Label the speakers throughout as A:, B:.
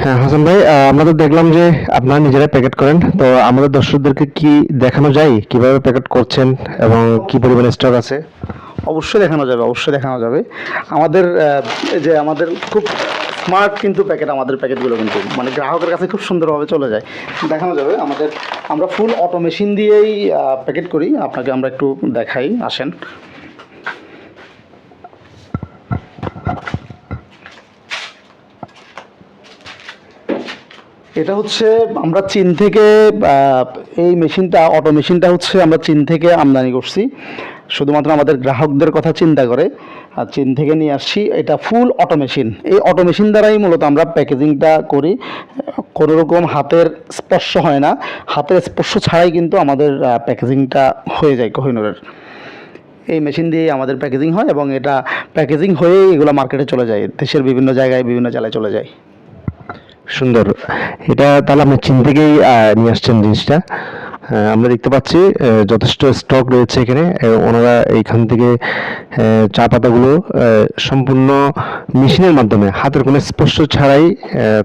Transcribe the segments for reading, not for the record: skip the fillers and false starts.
A: হ্যাঁ, হাসান ভাই, আমরা তো দেখলাম যে আপনারা নিজেরাই প্যাকেট করেন। তো আমাদের দর্শকদেরকে কি দেখানো যায় কিভাবে প্যাকেট করছেন এবং কি পরিমাণ স্টক আছে?
B: অবশ্যই দেখানো যাবে, অবশ্যই দেখানো যাবে। আমাদের এই যে আমাদের খুব স্মার্ট কিন্তু প্যাকেট, আমাদের প্যাকেটগুলো কিন্তু মানে গ্রাহকের কাছে খুব সুন্দরভাবে চলে যায়, দেখানো যাবে। আমরা ফুল অটো মেশিন দিয়েই প্যাকেট করি। আপনাকে আমরা একটু দেখাই, আসেন। এটা হচ্ছে আমরা চীন থেকে এই মেশিনটা, অটো মেশিনটা হচ্ছে আমরা চীন থেকে আমদানি করছি, শুধুমাত্র আমাদের গ্রাহকদের কথা চিন্তা করে আর চীন থেকে নিয়ে আসছি। এটা ফুল অটো মেশিন। এই অটো মেশিন দ্বারাই মূলত আমরা প্যাকেজিংটা করি। কোনো রকম হাতের স্পর্শ হয় না, হাতের স্পর্শ ছাড়াই কিন্তু আমাদের প্যাকেজিংটা হয়ে যায় কোহিনূরের। এই মেশিন দিয়ে আমাদের প্যাকেজিং হয় এবং এটা প্যাকেজিং হয়েই এগুলো মার্কেটে চলে যায়, দেশের বিভিন্ন জায়গায় বিভিন্ন জেলায় চলে যায়।
A: সুন্দর। এটা তাহলে আপনি চীন থেকেই নিয়ে আসছেন জিনিসটা। আমরা দেখতে পাচ্ছি যথেষ্ট স্টক রয়েছে এখানে। ওনারা এইখান থেকে চা পাতাগুলো সম্পূর্ণ মেশিনের মাধ্যমে হাতের কোনো স্পর্শ ছাড়াই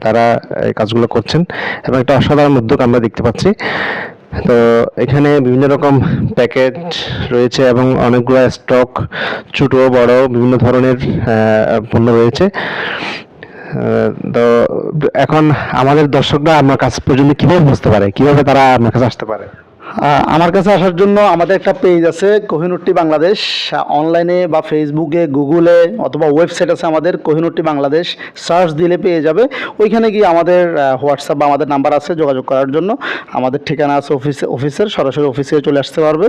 A: তারা এই কাজগুলো করছেন এবং একটা অসাধারণ উদ্যোগ আমরা দেখতে পাচ্ছি। তো এখানে বিভিন্ন রকম প্যাকেট রয়েছে এবং অনেকগুলো স্টক, ছোট বড় বিভিন্ন ধরনের পণ্য রয়েছে। তো এখন আমাদের দর্শকরা আপনার কাছ পর্যন্ত কিভাবে বুঝতে পারে, কিভাবে তারা আপনার কাছে আসতে পারে?
B: আমার কাছে আসার জন্য আমাদের একটা পেজ আছে কোহিনূর টি বাংলাদেশ। অনলাইনে বা ফেসবুকে, গুগলে অথবা ওয়েবসাইট আছে আমাদের কোহিনূর টি বাংলাদেশ, সার্চ দিলে পেয়ে যাবে। ওইখানে গিয়ে আমাদের হোয়াটসঅ্যাপ বা আমাদের নাম্বার আছে যোগাযোগ করার জন্য। আমাদের ঠিকানা আছে অফিসের, সরাসরি অফিসে চলে আসতে পারবে।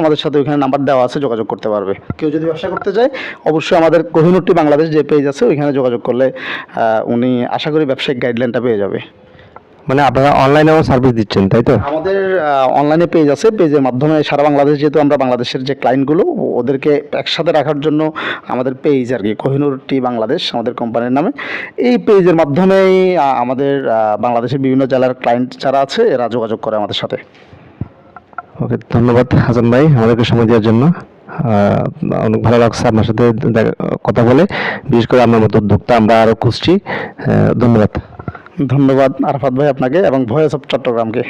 B: আমাদের সাথে ওইখানে নাম্বার দেওয়া আছে, যোগাযোগ করতে পারবে। কেউ যদি ব্যবসা করতে চায় অবশ্যই আমাদের কোহিনূর টি বাংলাদেশ যে পেজ আছে ওইখানে যোগাযোগ করলে উনি আশা করি ব্যবসায়িক গাইডলাইনটা পেয়ে যাবে।
A: মানে আপনারা অনলাইনেও সার্ভিস দিচ্ছেন, তাই তো?
B: আমাদের অনলাইনে পেজ আছে, পেজের মাধ্যমে সারা বাংলাদেশ, যেহেতু আমরা বাংলাদেশের যে ক্লায়েন্টগুলো ওদেরকে একসাথে রাখার জন্য আমাদের পেজ আর কি, কোহিনূর টি বাংলাদেশ আমাদের কোম্পানির নামে। এই পেজের মাধ্যমেই আমাদের বাংলাদেশের বিভিন্ন জেলার ক্লায়েন্ট যারা আছে এরা যোগাযোগ করে আমাদের সাথে।
A: ওকে, ধন্যবাদ হাসান ভাই আমাদেরকে সময় দেওয়ার জন্য। অনেক ভালো লাগছে আপনার সাথে কথা বলে। বিশেষ করে আপনার মতো উদ্যোক্তা আমরা আরও খুঁজছি। ধন্যবাদ।
B: ধন্যবাদ আরাফাত ভাই আপনাকে এবং ভয়েস অফ চট্টগ্রামকে।